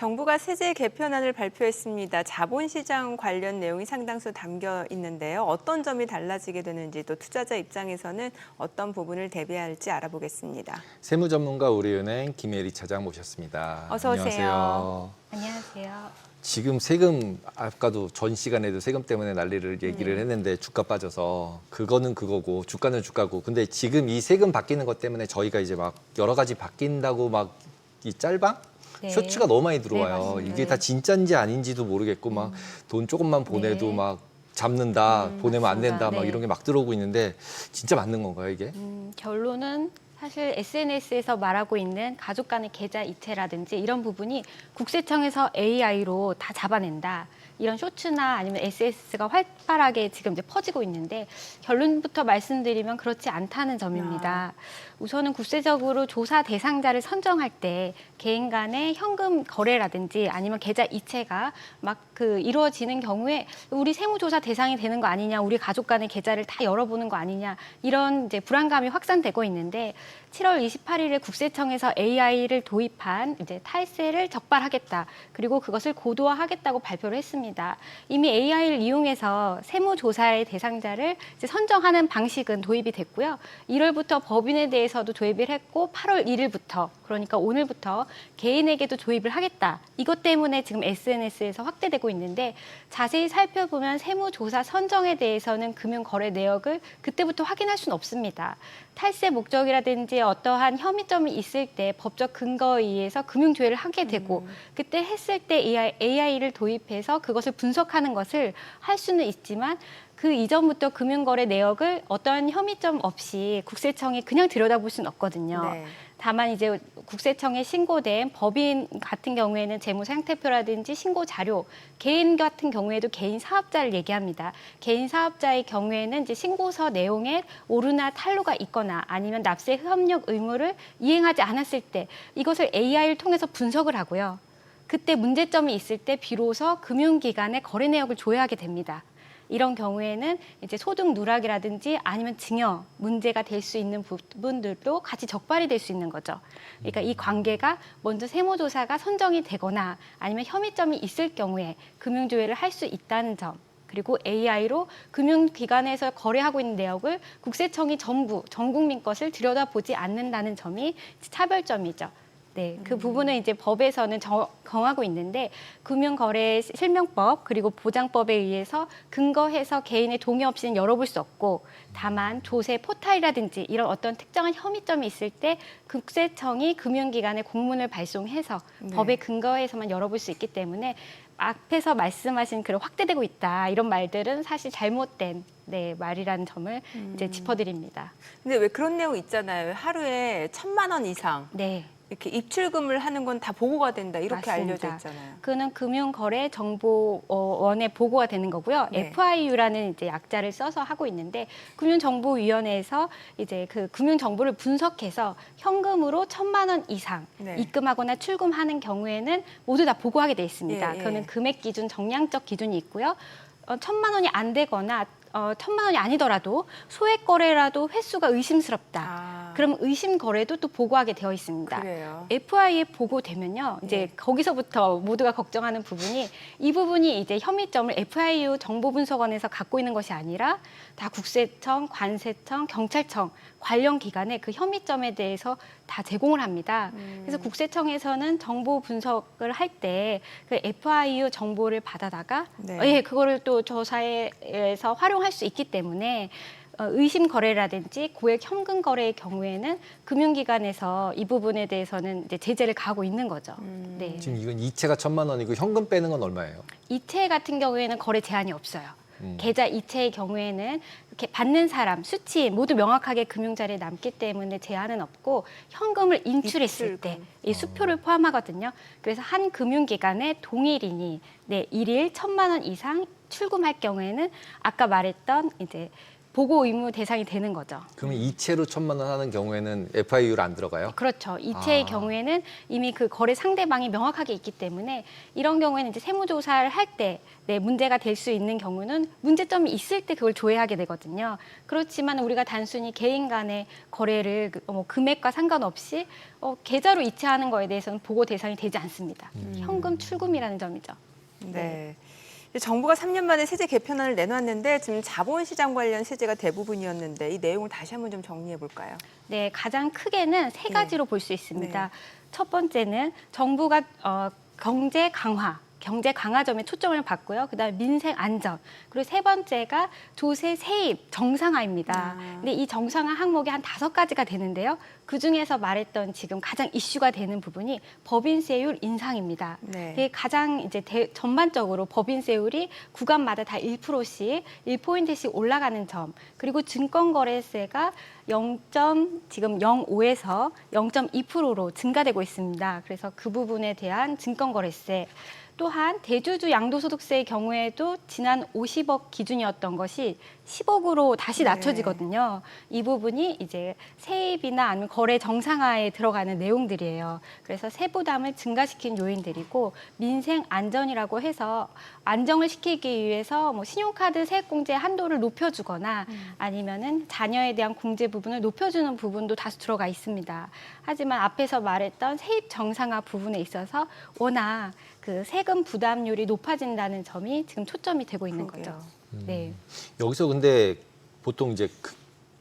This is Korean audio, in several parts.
정부가 세제 개편안을 발표했습니다. 자본시장 관련 내용이 상당수 담겨 있는데요. 어떤 점이 달라지게 되는지 또 투자자 입장에서는 어떤 부분을 대비할지 알아보겠습니다. 세무전문가 우리은행 김혜리 차장 모셨습니다. 어서 오세요. 안녕하세요. 지금 세금 아까도 전 시간에도 세금 때문에 난리를 얘기를 네. 했는데 주가 빠져서 그거는 그거고 주가는 주가고 근데 지금 이 세금 바뀌는 것 때문에 저희가 이제 막 여러 가지 바뀐다고 막 이 짤방? 네. 쇼츠가 너무 많이 들어와요. 맞습니다. 이게 다 진짜인지 아닌지도 모르겠고 막 돈 조금만 보내도 네. 막 잡는다, 보내면 안 맞습니다. 된다 막 네. 이런 게 막 들어오고 있는데 진짜 맞는 건가요 이게? 결론은 사실 SNS에서 말하고 있는 가족 간의 계좌 이체라든지 이런 부분이 국세청에서 AI로 다 잡아낸다. 이런 쇼츠나 아니면 SNS가 활발하게 지금 이제 퍼지고 있는데 결론부터 말씀드리면 그렇지 않다는 점입니다. 우선은 국세적으로 조사 대상자를 선정할 때 개인 간의 현금 거래라든지 아니면 계좌 이체가 막 이루어지는 경우에 우리 세무조사 대상이 되는 거 아니냐, 우리 가족 간의 계좌를 다 열어보는 거 아니냐 이런 이제 불안감이 확산되고 있는데 7월 28일에 국세청에서 AI를 도입한 이제 탈세를 적발하겠다. 그리고 그것을 고도화하겠다고 발표를 했습니다. 이미 AI를 이용해서 세무조사의 대상자를 이제 선정하는 방식은 도입이 됐고요. 1월부터 법인에 대해서도 도입을 했고 8월 1일부터 그러니까 오늘부터 개인에게도 도입을 하겠다. 이것 때문에 지금 SNS에서 확대되고 있는데 자세히 살펴보면 세무조사 선정에 대해서는 금융거래 내역을 그때부터 확인할 수는 없습니다. 탈세 목적이라든지 어떠한 혐의점이 있을 때 법적 근거에 의해서 금융조회를 하게 되고 그때 했을 때 AI를 도입해서 그것을 분석하는 것을 할 수는 있지만 그 이전부터 금융거래 내역을 어떠한 혐의점 없이 국세청이 그냥 들여다볼 수는 없거든요. 네. 다만 이제 국세청에 신고된 법인 같은 경우에는 재무상태표라든지 신고 자료, 개인 같은 경우에도 개인 사업자를 얘기합니다. 개인 사업자의 경우에는 이제 신고서 내용에 오류나 탈루가 있거나 아니면 납세 협력 의무를 이행하지 않았을 때 이것을 AI를 통해서 분석을 하고요. 그때 문제점이 있을 때 비로소 금융기관의 거래 내역을 조회하게 됩니다. 이런 경우에는 이제 소득 누락이라든지 아니면 증여 문제가 될 수 있는 부분들도 같이 적발이 될 수 있는 거죠. 그러니까 이 관계가 먼저 세무조사가 선정이 되거나 아니면 혐의점이 있을 경우에 금융조회를 할 수 있다는 점. 그리고 AI로 금융기관에서 거래하고 있는 내역을 국세청이 전부 전 국민 것을 들여다보지 않는다는 점이 차별점이죠. 네, 그 부분은 이제 법에서는 정하고 있는데 금융거래 실명법 그리고 보장법에 의해서 근거해서 개인의 동의 없이는 열어볼 수 없고 다만 조세 포탈이라든지 이런 어떤 특정한 혐의점이 있을 때 국세청이 금융기관에 공문을 발송해서 법에 근거해서만 열어볼 수 있기 때문에 앞에서 말씀하신 그런 확대되고 있다 이런 말들은 사실 잘못된 말이라는 점을 이제 짚어드립니다. 근데 왜 그런 내용 있잖아요. 하루에 1,000만 원 이상 네. 이렇게 입출금을 하는 건 다 보고가 된다 이렇게 맞습니다. 알려져 있잖아요. 그는 금융거래정보원에 보고가 되는 거고요. 네. FIU라는 이제 약자를 써서 하고 있는데 금융정보위원회에서 이제 그 금융정보를 분석해서 현금으로 1,000만 원 이상 네. 입금하거나 출금하는 경우에는 모두 다 보고하게 돼 있습니다. 예, 예. 그거는 금액 기준, 정량적 기준이 있고요. 1,000만 원이 안 되거나 1,000만 원이 아니더라도 소액 거래라도 횟수가 의심스럽다. 그럼 의심 거래도 또 보고하게 되어 있습니다. 그래요. FI에 보고되면요, 이제 네. 거기서부터 모두가 걱정하는 부분이 이 부분이 이제 혐의점을 FIU 정보분석원에서 갖고 있는 것이 아니라 다 국세청, 관세청, 경찰청 관련 기관에 그 혐의점에 대해서 다 제공을 합니다. 그래서 국세청에서는 정보 분석을 할 때 그 FIU 정보를 받아다가 네. 그거를 또 조사에서 활용할 수 있기 때문에 의심 거래라든지 고액 현금 거래의 경우에는 금융기관에서 이 부분에 대해서는 이제 제재를 가하고 있는 거죠. 네. 지금 이건 이체가 1,000만 원이고 현금 빼는 건 얼마예요? 이체 같은 경우에는 거래 제한이 없어요. 계좌 이체의 경우에는 이렇게 받는 사람, 수취인 모두 명확하게 금융자리에 남기 때문에 제한은 없고 현금을 인출했을 때 이 수표를 포함하거든요. 그래서 한 금융기관의 동일인이 일일 1,000만 원 이상 출금할 경우에는 아까 말했던 이제 보고 의무 대상이 되는 거죠. 그러면 이체로 1,000만 원 하는 경우에는 FIU를 안 들어가요? 그렇죠. 이체의 아. 경우에는 이미 그 거래 상대방이 명확하게 있기 때문에 이런 경우에는 이제 세무조사를 할 때 문제가 될 수 있는 경우는 문제점이 있을 때 그걸 조회하게 되거든요. 그렇지만 우리가 단순히 개인 간의 거래를 금액과 상관없이 계좌로 이체하는 거에 대해서는 보고 대상이 되지 않습니다. 현금 출금이라는 점이죠. 네. 정부가 3년 만에 세제 개편안을 내놨는데 지금 자본시장 관련 세제가 대부분이었는데 이 내용을 다시 한번 좀 정리해 볼까요? 네, 가장 크게는 세 가지로 볼 수 있습니다. 첫 번째는 정부가 경제 강화점에 초점을 받고요. 그다음에 민생 안전, 그리고 세 번째가 조세 세입 정상화입니다. 근데 이 정상화 항목이 한 5가지가 되는데요. 그 중에서 말했던 지금 가장 이슈가 되는 부분이 법인세율 인상입니다. 네. 이게 가장 이제 전반적으로 법인세율이 구간마다 다 1%씩 1포인트씩 올라가는 점, 그리고 증권거래세가 지금 0.5에서 0.2%로 증가되고 있습니다. 그래서 그 부분에 대한 증권거래세, 또한 대주주 양도소득세의 경우에도 지난 50억 기준이었던 것이 10억으로 다시 낮춰지거든요. 이 부분이 이제 세입이나 아니면 거래 정상화에 들어가는 내용들이에요. 그래서 세부담을 증가시킨 요인들이고, 민생 안전이라고 해서 안정을 시키기 위해서 신용카드 세액공제 한도를 높여주거나 아니면은 자녀에 대한 공제 부분을 높여주는 부분도 다수 들어가 있습니다. 하지만 앞에서 말했던 세입 정상화 부분에 있어서 워낙 그 세금 부담률이 높아진다는 점이 지금 초점이 되고 있는 그러게요. 거죠. 네. 여기서 근데 보통 이제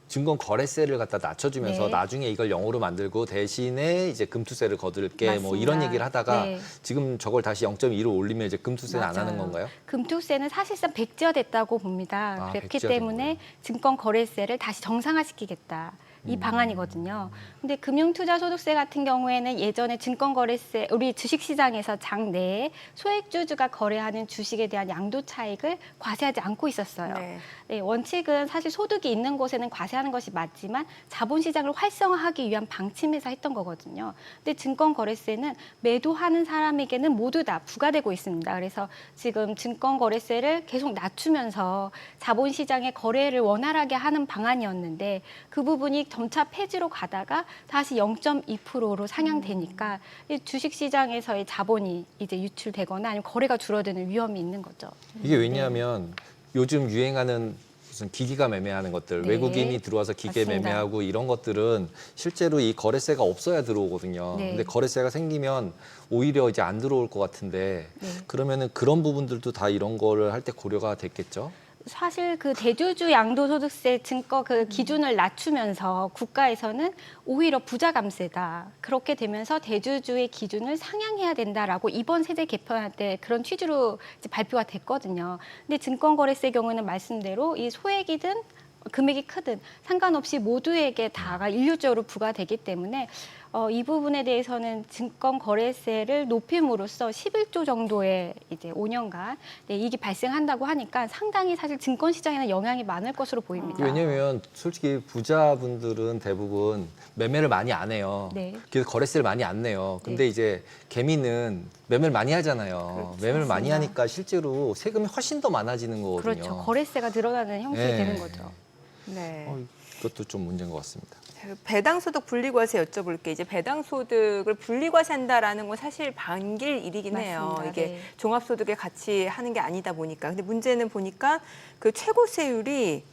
증권 거래세를 갖다 낮춰주면서 네. 나중에 이걸 0으로 만들고 대신에 이제 금투세를 거둘게 뭐 맞습니다. 이런 얘기를 하다가 네. 지금 저걸 다시 0.2로 올리면 이제 금투세는 안 하는 맞아요. 건가요? 금투세는 사실상 백지화됐다고 봅니다. 아, 그렇기 백지화된 때문에 거예요. 증권 거래세를 다시 정상화시키겠다. 이 방안이거든요. 근데 금융투자소득세 같은 경우에는 예전에 증권거래세, 우리 주식시장에서 장 내에 소액주주가 거래하는 주식에 대한 양도 차익을 과세하지 않고 있었어요. 네. 네, 원칙은 사실 소득이 있는 곳에는 과세하는 것이 맞지만 자본시장을 활성화하기 위한 방침에서 했던 거거든요. 근데 증권거래세는 매도하는 사람에게는 모두 다 부과되고 있습니다. 그래서 지금 증권거래세를 계속 낮추면서 자본시장의 거래를 원활하게 하는 방안이었는데 그 부분이 점차 폐지로 가다가 다시 0.2%로 상향되니까 이 주식시장에서의 자본이 이제 유출되거나 아니면 거래가 줄어드는 위험이 있는 거죠. 이게 왜냐하면 요즘 유행하는 무슨 기기가 매매하는 것들, 네. 외국인이 들어와서 기계 맞습니다. 매매하고 이런 것들은 실제로 이 거래세가 없어야 들어오거든요. 네. 근데 거래세가 생기면 오히려 이제 안 들어올 것 같은데 네. 그러면은 그런 부분들도 다 이런 거를 할 때 고려가 됐겠죠? 사실 그 대주주 양도소득세 증거 그 기준을 낮추면서 국가에서는 오히려 부자 감세다. 그렇게 되면서 대주주의 기준을 상향해야 된다라고 이번 세제 개편할 때 그런 취지로 이제 발표가 됐거든요. 근데 증권거래세 경우는 말씀대로 이 소액이든 금액이 크든 상관없이 모두에게 다가 일률적으로 부과되기 때문에 이 부분에 대해서는 증권거래세를 높임으로써 11조 정도의 이제 5년간 이익이 발생한다고 하니까 상당히 사실 증권시장에는 영향이 많을 것으로 보입니다. 왜냐면 솔직히 부자분들은 대부분 매매를 많이 안 해요. 네. 그래서 거래세를 많이 안 내요. 근데 이제 개미는 매매를 많이 하잖아요. 매매를 많이 맞습니다. 하니까 실제로 세금이 훨씬 더 많아지는 거거든요. 그렇죠. 거래세가 늘어나는 형식이 네. 되는 거죠. 네. 이것도 좀 문제인 것 같습니다. 배당소득 분리과세 여쭤볼게요. 이제 배당소득을 분리과세한다라는 건 사실 반길 일이긴 해요. 맞습니다. 이게 네. 종합소득에 같이 하는 게 아니다 보니까. 근데 문제는 보니까 그 최고세율이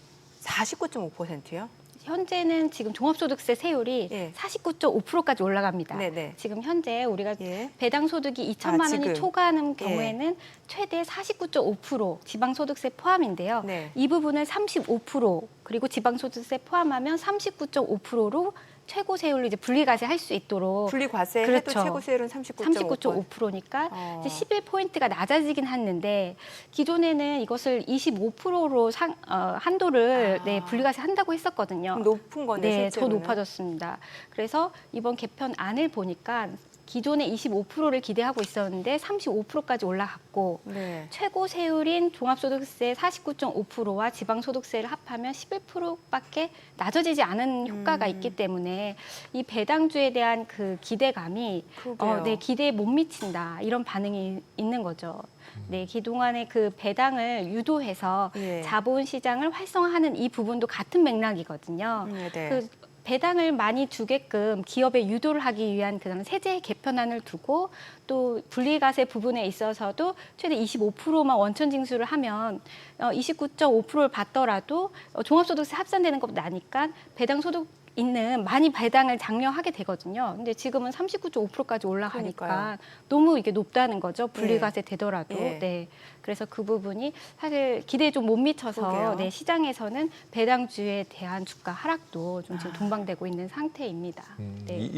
49.5%요. 현재는 지금 종합소득세 세율이 예. 49.5%까지 올라갑니다. 네네. 지금 현재 우리가 예. 배당소득이 2천만 원이 지금. 초과하는 경우에는 최대 49.5% 지방소득세 포함인데요. 네. 이 부분을 35% 그리고 지방소득세 포함하면 39.5%로 최고세율로 이제 분리과세 할 수 있도록 분리과세 해도 그렇죠. 최고세율은 39.5%. 39.5%니까 어. 이제 11포인트가 낮아지긴 했는데 기존에는 이것을 25%로 한도를 분리과세 한다고 했었거든요. 높은 거네, 네, 더 실제로는. 높아졌습니다. 그래서 이번 개편안을 보니까 기존에 25%를 기대하고 있었는데 35%까지 올라갔고 네. 최고 세율인 종합소득세 49.5%와 지방소득세를 합하면 11%밖에 낮아지지 않은 효과가 있기 때문에 이 배당주에 대한 그 기대감이 그러게요. 네, 기대에 못 미친다 이런 반응이 있는 거죠. 네, 그동안의 그 배당을 유도해서 예. 자본시장을 활성화하는 이 부분도 같은 맥락이거든요. 네. 그 배당을 많이 주게끔 기업에 유도를 하기 위한 그런 세제 개편안을 두고 또 분리과세 부분에 있어서도 최대 25%만 원천 징수를 하면 29.5%를 받더라도 종합소득세 합산되는 것보다 나니까 배당 소득 있는 많이 배당을 장려하게 되거든요. 근데 지금은 39.5%까지 올라가니까 그러니까요. 너무 이게 높다는 거죠. 분리과세 되더라도. 예. 네. 그래서 그 부분이 사실 기대에 좀 못 미쳐서 그러게요. 네, 시장에서는 배당주에 대한 주가 하락도 좀 지금 동반되고 있는 상태입니다. 네.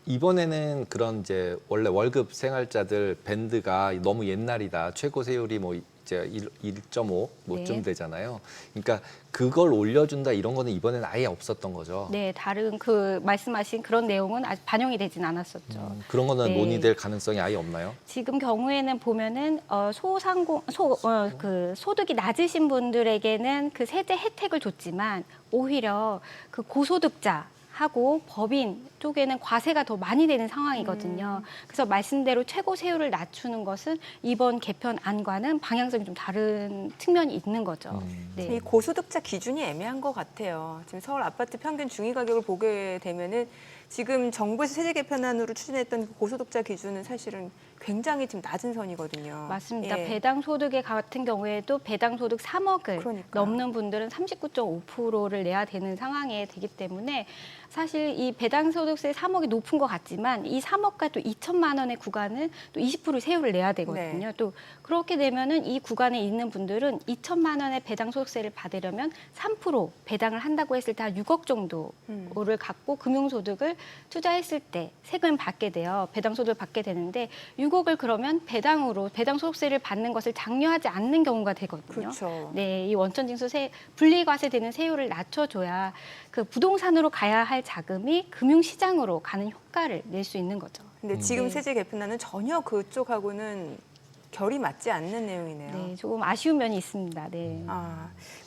이번에는 그런 이제 원래 월급 생활자들 밴드가 너무 옛날이다. 최고 세율이 뭐 이제 1.5 뭐쯤 네. 되잖아요. 그러니까 그걸 올려준다 이런 거는 이번에는 아예 없었던 거죠. 네, 다른 그 말씀하신 그런 내용은 아직 반영이 되진 않았었죠. 그런 거는 네. 논의될 가능성이 아예 없나요? 지금 경우에는 보면은 그 소득이 낮으신 분들에게는 그 세제 혜택을 줬지만 오히려 그 고소득자하고 법인 쪽에는 과세가 더 많이 되는 상황이거든요. 그래서 말씀대로 최고 세율을 낮추는 것은 이번 개편안과는 방향성이 좀 다른 측면이 있는 거죠. 네. 이 고소득자 기준이 애매한 것 같아요. 지금 서울 아파트 평균 중위 가격을 보게 되면은 지금 정부에서 세제 개편안으로 추진했던 그 고소득자 기준은 사실은 굉장히 지금 낮은 선이거든요. 맞습니다. 예. 배당 소득의 같은 경우에도 배당 소득 3억을 그러니까요. 넘는 분들은 39.5%를 내야 되는 상황이 되기 때문에 사실 이 배당 소득세 3억이 높은 것 같지만 이 3억과 또 2천만 원의 구간은 또 20% 세율을 내야 되거든요. 네. 또 그렇게 되면은 이 구간에 있는 분들은 2천만 원의 배당 소득세를 받으려면 3% 배당을 한다고 했을 때 한 6억 정도를 갖고 금융소득을 투자했을 때 세금을 받게 돼요. 배당 소득을 받게 되는데 6억을 그러면 배당으로 배당 소득세를 받는 것을 장려하지 않는 경우가 되거든요. 그렇죠. 네, 이 원천징수 분리과세되는 세율을 낮춰줘야 그 부동산으로 가야 할 자금이 금융시장으로 가는 효과를 낼 수 있는 거죠. 근데 지금 네. 세제 개편안은 전혀 그쪽하고는 결이 맞지 않는 내용이네요. 네, 조금 아쉬운 면이 있습니다. 네.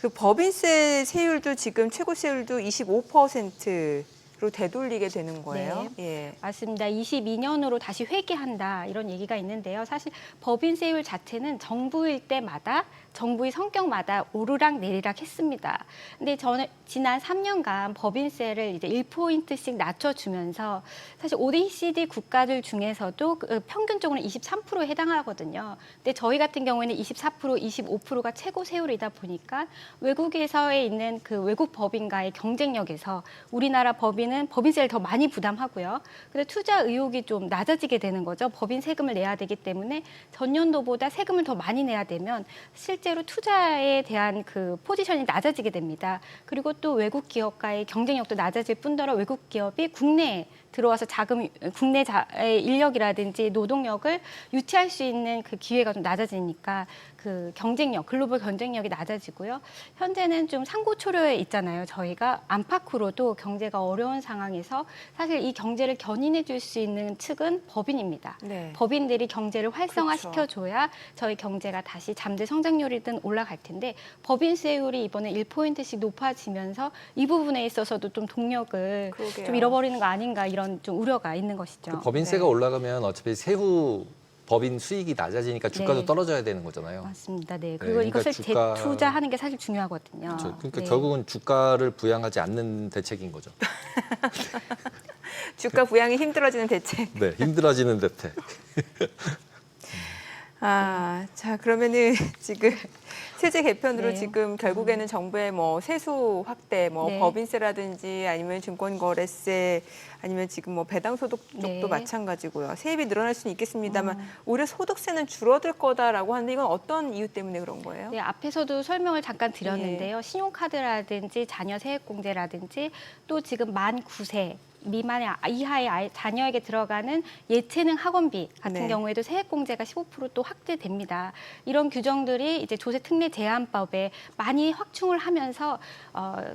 그 법인세 세율도 지금 최고 세율도 25%로 되돌리게 되는 거예요. 예. 맞습니다. 22년으로 다시 회귀한다 이런 얘기가 있는데요. 사실 법인세율 자체는 정부일 때마다 정부의 성격마다 오르락 내리락 했습니다. 근데 저는 지난 3년간 법인세를 이제 1포인트씩 낮춰주면서 사실 OECD 국가들 중에서도 평균적으로 23%에 해당하거든요. 근데 저희 같은 경우에는 24%, 25%가 최고 세율이다 보니까 외국에서에 있는 그 외국 법인과의 경쟁력에서 우리나라 법인은 법인세를 더 많이 부담하고요. 근데 투자 의욕이 좀 낮아지게 되는 거죠. 법인 세금을 내야 되기 때문에 전년도보다 세금을 더 많이 내야 되면 실제로 투자에 대한 그 포지션이 낮아지게 됩니다. 그리고 또 외국 기업과의 경쟁력도 낮아질 뿐더러 외국 기업이 국내에 들어와서 국내 인력이라든지 노동력을 유치할 수 있는 그 기회가 좀 낮아지니까 그 경쟁력, 글로벌 경쟁력이 낮아지고요. 현재는 좀 상고초려에 있잖아요. 저희가 안팎으로도 경제가 어려운 상황에서 사실 이 경제를 견인해 줄 수 있는 측은 법인입니다. 네. 법인들이 경제를 활성화시켜줘야 저희 경제가 다시 잠재 성장률이든 올라갈 텐데 법인세율이 이번에 1포인트씩 높아지면서 이 부분에 있어서도 좀 동력을 그러게요. 좀 잃어버리는 거 아닌가 이런 좀 우려가 있는 것이죠. 그 법인세가 네. 올라가면 어차피 세후 법인 수익이 낮아지니까 주가도 네. 떨어져야 되는 거잖아요. 맞습니다. 네. 그러니까 이것을 주가- 재투자하는 게 사실 중요하거든요. 그렇죠. 그러니까 네. 결국은 주가를 부양하지 않는 대책인 거죠. 주가 부양이 힘들어지는 대책. 네, 힘들어지는 대책. 자 그러면은 지금 세제 개편으로 네. 지금 결국에는 정부의 뭐 세수 확대, 뭐 네. 법인세라든지 아니면 증권거래세 아니면 지금 뭐 배당소득 쪽도 네. 마찬가지고요. 세입이 늘어날 수는 있겠습니다만 오히려 소득세는 줄어들 거다라고 하는데 이건 어떤 이유 때문에 그런 거예요? 네, 앞에서도 설명을 잠깐 드렸는데요. 신용카드라든지 자녀 세액공제라든지 또 지금 만 9세 미만의 이하의 자녀에게 들어가는 예체능 학원비 같은 네. 경우에도 세액공제가 15% 또 확대됩니다. 이런 규정들이 이제 조세특례 제한법에 많이 확충을 하면서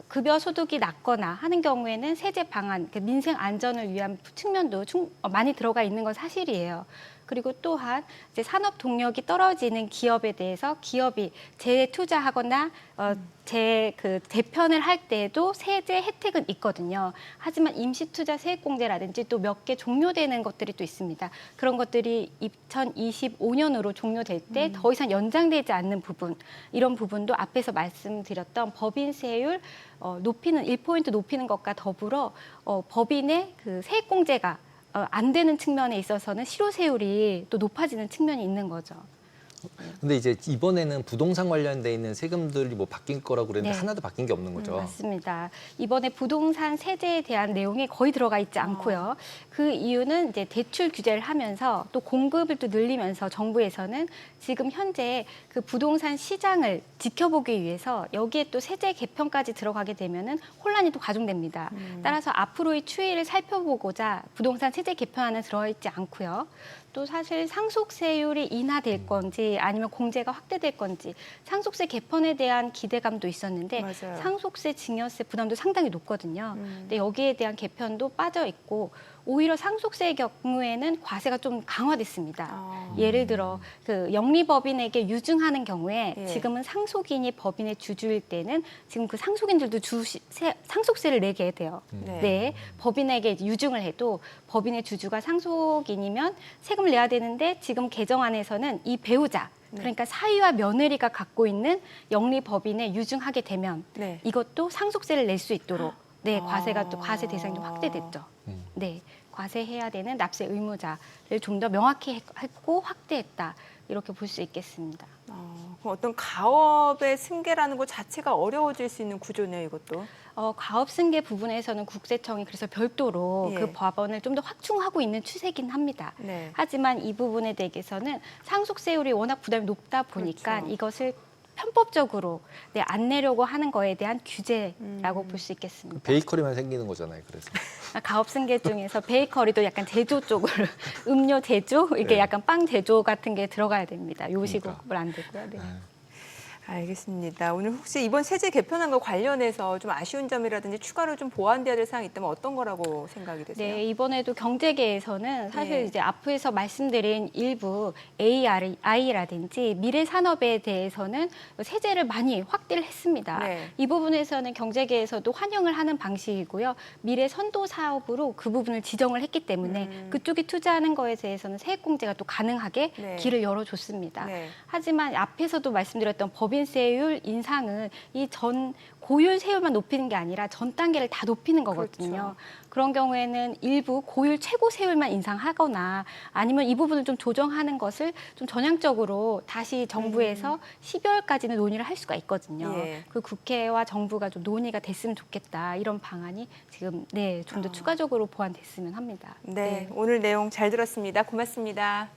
급여 소득이 낮거나 하는 경우에는 세제 방안, 그 민생 안전을 위한 측면도 많이 들어가 있는 건 사실이에요. 그리고 또한 이제 산업 동력이 떨어지는 기업에 대해서 기업이 재투자하거나 재편을 할 때에도 세제 혜택은 있거든요. 하지만 임시투자 세액공제라든지 또 몇 개 종료되는 것들이 또 있습니다. 그런 것들이 2025년으로 종료될 때 더 이상 연장되지 않는 부분, 이런 부분도 앞에서 말씀드렸던 법인세율 높이는 1포인트 높이는 것과 더불어 법인의 그 세액공제가 안 되는 측면에 있어서는 실효세율이 또 높아지는 측면이 있는 거죠. 근데 이제 이번에는 부동산 관련돼 있는 세금들이 뭐 바뀐 거라고 그랬는데 네. 하나도 바뀐 게 없는 거죠. 맞습니다. 이번에 부동산 세제에 대한 내용이 거의 들어가 있지 않고요. 그 이유는 이제 대출 규제를 하면서 또 공급을 또 늘리면서 정부에서는 지금 현재 그 부동산 시장을 지켜보기 위해서 여기에 또 세제 개편까지 들어가게 되면은 혼란이 또 가중됩니다. 따라서 앞으로의 추이를 살펴보고자 부동산 세제 개편안은 들어있지 않고요. 또 사실 상속세율이 인하될 건지 아니면 공제가 확대될 건지 상속세 개편에 대한 기대감도 있었는데 맞아요. 상속세, 증여세 부담도 상당히 높거든요. 근데 여기에 대한 개편도 빠져 있고 오히려 상속세의 경우에는 과세가 좀 강화됐습니다. 예를 들어 그 영리법인에게 유증하는 경우에 예. 지금은 상속인이 법인의 주주일 때는 지금 그 상속인들도 상속세를 내게 돼요. 네. 네, 법인에게 유증을 해도 법인의 주주가 상속인이면 세금을 내야 되는데 지금 개정안에서는 이 배우자 그러니까 사위와 며느리가 갖고 있는 영리법인에 유증하게 되면 네. 이것도 상속세를 낼 수 있도록 네, 아. 과세가 또 과세 대상이 좀 확대됐죠. 네, 과세해야 되는 납세 의무자를 좀 더 명확히 했고 확대했다 이렇게 볼 수 있겠습니다. 그럼 어떤 가업의 승계라는 것 자체가 어려워질 수 있는 구조네요, 이것도. 가업 승계 부분에서는 국세청이 그래서 별도로 예. 그 법원을 좀 더 확충하고 있는 추세긴 합니다. 네. 하지만 이 부분에 대해서는 상속세율이 워낙 부담이 높다 보니까 그렇죠. 이것을 편법적으로 안 내려고 하는 거에 대한 규제라고 볼 수 있겠습니다. 베이커리만 생기는 거잖아요. 그래서 가업 승계 중에서 베이커리도 약간 제조 쪽으로 음료 제조 이게 네. 약간 빵 제조 같은 게 들어가야 됩니다. 요식업을 안 되고요. 네. 알겠습니다. 오늘 혹시 이번 세제 개편안과 관련해서 좀 아쉬운 점이라든지 추가로 좀 보완돼야 될 사항이 있다면 어떤 거라고 생각이 되세요? 네, 이번에도 경제계에서는 사실 네. 이제 앞에서 말씀드린 일부 AI라든지 미래 산업에 대해서는 세제를 많이 확대를 했습니다. 네. 이 부분에서는 경제계에서도 환영을 하는 방식이고요. 미래 선도 사업으로 그 부분을 지정을 했기 때문에 그쪽이 투자하는 거에 대해서는 세액 공제가 또 가능하게 네. 길을 열어줬습니다. 네. 하지만 앞에서도 말씀드렸던 법인세율 인상은 이 전 고율 세율만 높이는 게 아니라 전 단계를 다 높이는 거거든요. 그렇죠. 그런 경우에는 일부 고율 최고 세율만 인상하거나 아니면 이 부분을 좀 조정하는 것을 좀 전향적으로 다시 정부에서 12월까지는 논의를 할 수가 있거든요. 예. 그 국회와 정부가 좀 논의가 됐으면 좋겠다. 이런 방안이 지금 좀 더 추가적으로 보완됐으면 합니다. 네, 오늘 내용 잘 들었습니다. 고맙습니다.